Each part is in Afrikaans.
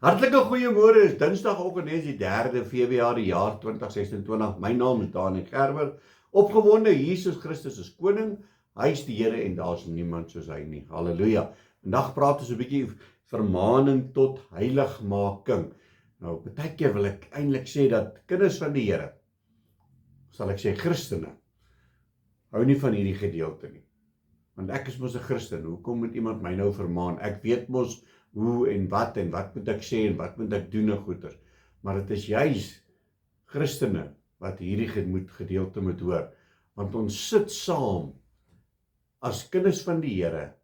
Hartlike goeiemôre, is Dinsdagoggend, is die 3de Februarie jaar 2026. My naam is Dani Gerber. Opgewonde, Jesus Christus is koning. Hy is die Here en daar's niemand soos hy nie. Halleluja. Vandag praat ons 'n bietjie vermaning tot heiligmaking. Nou, baie keer wil ek eintlik sê dat kinders van die Here, sal ek sê Christene, hou nie van hierdie gedeelte nie. Want ek is mos 'n Christen, hoekom moet iemand my nou vermaan? Ek weet mos hoe en wat moet ek sê en wat moet ek doen en goeters. Maar dit is juis Christene wat hierdie gedeelte moet hoor. Want ons sit saam as kinders van die Here,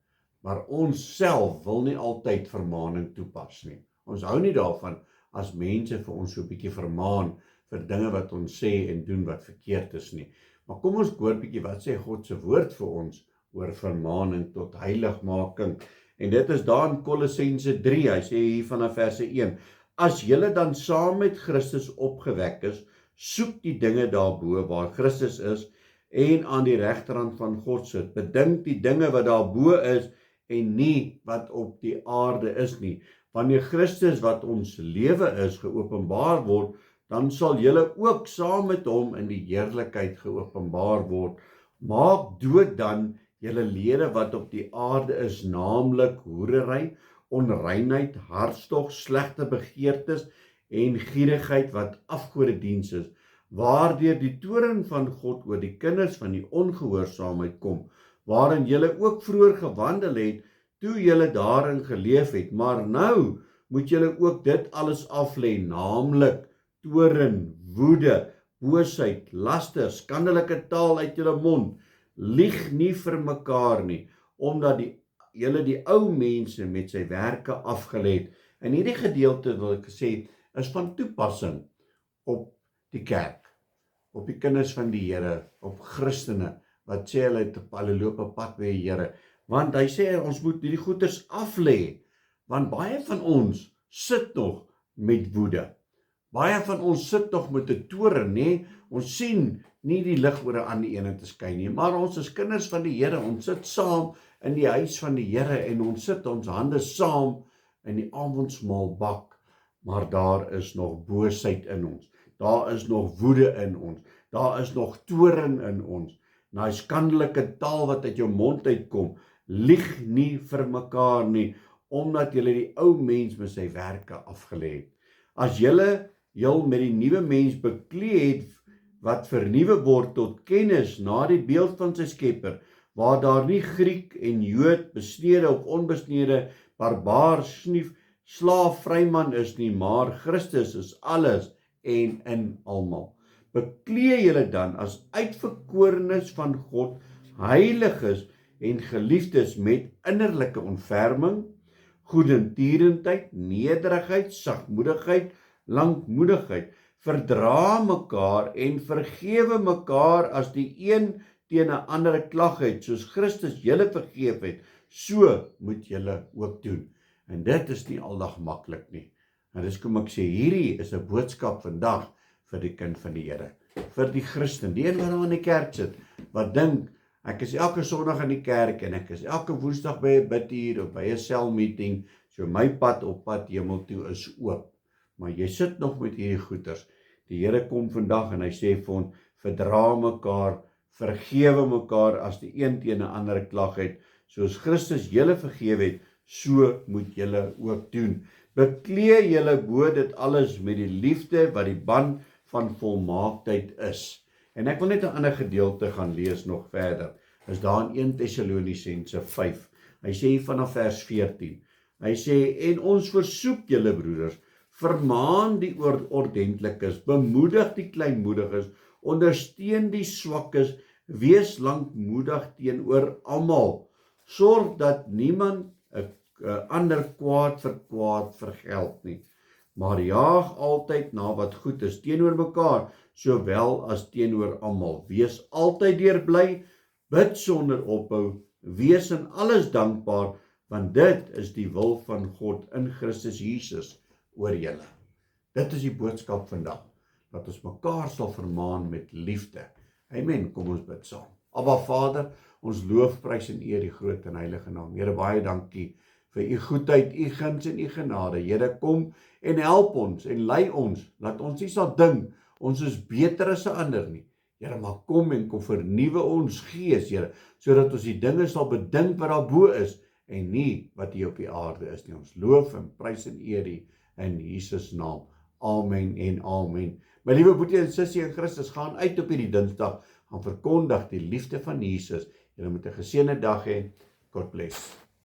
maar ons self wil nie altyd vermaaning toepas nie. Ons hou nie daarvan as mense vir ons so 'n bietjie vermaan vir dinge wat ons sê en doen wat verkeerd is nie. Maar kom ons hoor bietjie wat sê God se woord vir ons oor vermaning tot heiligmaking. En dit is daar in Kolossense 3, hy sê hier vanaf verse 1, as julle dan saam met Christus opgewek is, soek die dinge daarbo waar Christus is en aan die regterhand van God sit. Bedink die dinge wat daarbo is en nie wat op die aarde is nie. Wanneer Christus wat ons lewe is geopenbaar word, dan sal julle ook saam met hom in die heerlikheid geopenbaar word. Maak dood dan julle lede wat op die aarde is, naamlik hoerery, onreinheid, hartstog, slegte begeertes en gierigheid wat afgodediens is, waardeur die toorn van God oor die kinders van die ongehoorsaamheid kom, waarin julle ook vroeër gewandel het, toe julle daarin geleef het, maar nou moet julle ook dit alles aflê, naamlik toorn, woede, boosheid, laster, skandelike taal uit julle mond. Lieg nie vir mekaar nie, omdat julle die ou mense met sy werke afgelê het. En hierdie gedeelte wil ek sê, is van toepassing op die kerk, op die kinders van die Here, op Christene, wat sê hulle loop 'n pad met die Here. Want hy sê ons moet hierdie goeders aflê, want baie van ons sit nog met woede. Baie van ons sit nog met 'n toorn, nê? Ons sien nie die lig oor 'n ander een te skyn nie, maar ons is kinders van die Here, ons sit saam in die huis van die Here en ons sit ons hande saam in die avondsmaal bak, maar daar is nog boosheid in ons, daar is nog woede in ons, daar is nog toorn in ons, daai skandelike taal wat uit jou mond uitkom, lieg nie vir mekaar nie, omdat julle die ou mens met sy werke afgelê het. As julle jul met die nuwe mens beklee het, wat vernuwe word tot kennis na die beeld van sy skepper, waar daar nie Griek en Jood, besnede of onbesnede, barbaar, snief, slaaf, vryman is nie, maar Christus is alles en in almal. Beklee julle dan as uitverkorenes van God, heiliges en geliefdes met innerlike ontferming, goedertierenheid, nederigheid, sagmoedigheid, lankmoedigheid, verdra mekaar en vergewe mekaar as die een teen 'n ander klag het, soos Christus julle vergeef het, so moet julle ook doen. En dit is nie aldag maklik nie. En dis kom ek sê, hierdie is 'n boodskap vandag vir die kind van die Here, vir die Christen, die een wat in die kerk sit, wat dink, ek is elke Sondag in die kerk en ek is elke Woensdag by 'n bidtuur of by 'n selmeeting, so my pad op pad hemel toe is oop. Maar jy sit nog met hierdie goeters. Die Here kom vandag en hy sê vir ons, verdra mekaar, vergewe mekaar as die een teen 'n ander klag het, soos Christus julle vergewe het, so moet julle ook doen. Beklee julle bo dit alles met die liefde wat die band van volmaaktheid is. En ek wil net 'n ander gedeelte gaan lees nog verder. Is daar in 1 Tessalonisense 5. Hy sê vanaf vers 14. Hy sê, en ons versoek julle broeders, vermaan die ordentlikes, bemoedig die kleinmoediges, ondersteun die swakkes, wees lankmoedig teenoor almal. Sorg dat niemand 'n ander kwaad vir kwaad vergeld nie, maar jaag altyd na wat goed is teenoor mekaar, sowel as teenoor almal. Wees altyd deurbly, bid sonder ophou, wees in alles dankbaar, want dit is die wil van God in Christus Jesus oor julle. Dit is die boodskap vandag, dat ons mekaar sal vermaan met liefde. Amen, kom ons bid saam. Abba Vader, ons loof, prys en eer die groot en heilige naam. Here, baie dankie vir u goedheid, u guns en u genade. Here, kom en help ons en lei ons, laat ons nie sal dink, ons is beter as 'n ander nie. Here, maar kom en kom vernuwe ons gees, Here, sodat ons die dinge sal bedink wat daarbo is, en nie wat hier op die aarde is nie. Ons loof en prys en eer U in Jesus naam. Amen en amen. My liewe boetie en sussie in Christus, gaan uit op hierdie Dinsdag, gaan verkondig die liefde van Jesus. Julle moet 'n geseënde dag hê. God bless.